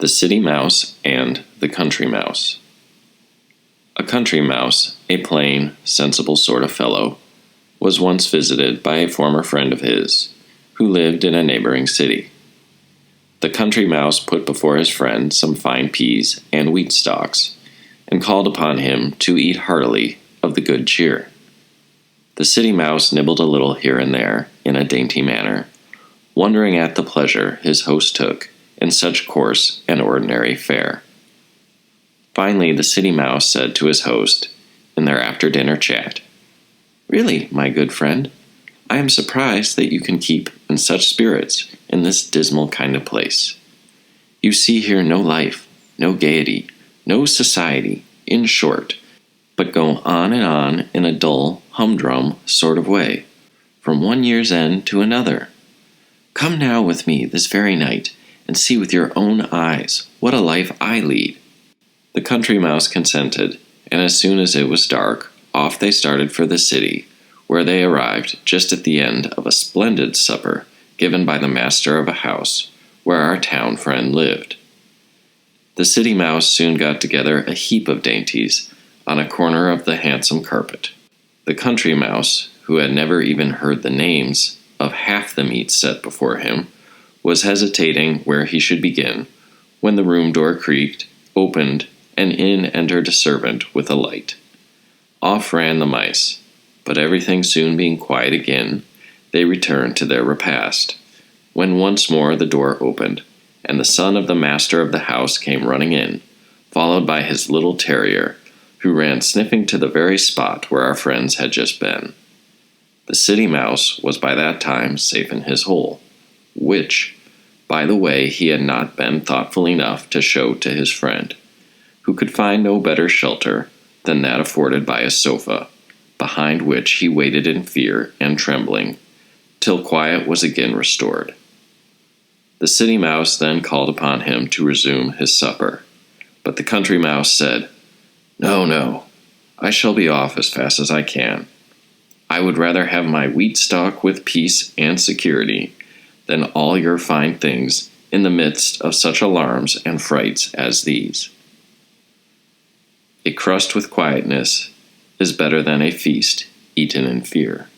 The City Mouse and the Country Mouse. A country mouse, a plain, sensible sort of fellow, was once visited by a former friend of his, who lived in a neighboring city. The country mouse put before his friend some fine peas and wheat stalks, and called upon him to eat heartily of the good cheer. The city mouse nibbled a little here and there in a dainty manner, wondering at the pleasure his host took in such coarse and ordinary fare. Finally, the city mouse said to his host, in their after-dinner chat, "Really, my good friend, I am surprised that you can keep in such spirits in this dismal kind of place. You see here no life, no gaiety, no society, in short, but go on and on in a dull, humdrum sort of way, from one year's end to another. Come now with me this very night, and see with your own eyes what a life I lead." The country mouse consented, and as soon as it was dark, off they started for the city, where they arrived just at the end of a splendid supper given by the master of a house where our town friend lived. The city mouse soon got together a heap of dainties on a corner of the handsome carpet. The country mouse, who had never even heard the names of half the meats set before him, was hesitating where he should begin, when the room door creaked, opened, and in entered a servant with a light. Off ran the mice, but everything soon being quiet again, they returned to their repast, when once more the door opened, and the son of the master of the house came running in, followed by his little terrier, who ran sniffing to the very spot where our friends had just been. The city mouse was by that time safe in his hole, which, by the way, he had not been thoughtful enough to show to his friend, who could find no better shelter than that afforded by a sofa, behind which he waited in fear and trembling, till quiet was again restored. The city mouse then called upon him to resume his supper, but the country mouse said, No, I shall be off as fast as I can. I would rather have my wheat stalk with peace and security than all your fine things in the midst of such alarms and frights as these. A crust with quietness is better than a feast eaten in fear.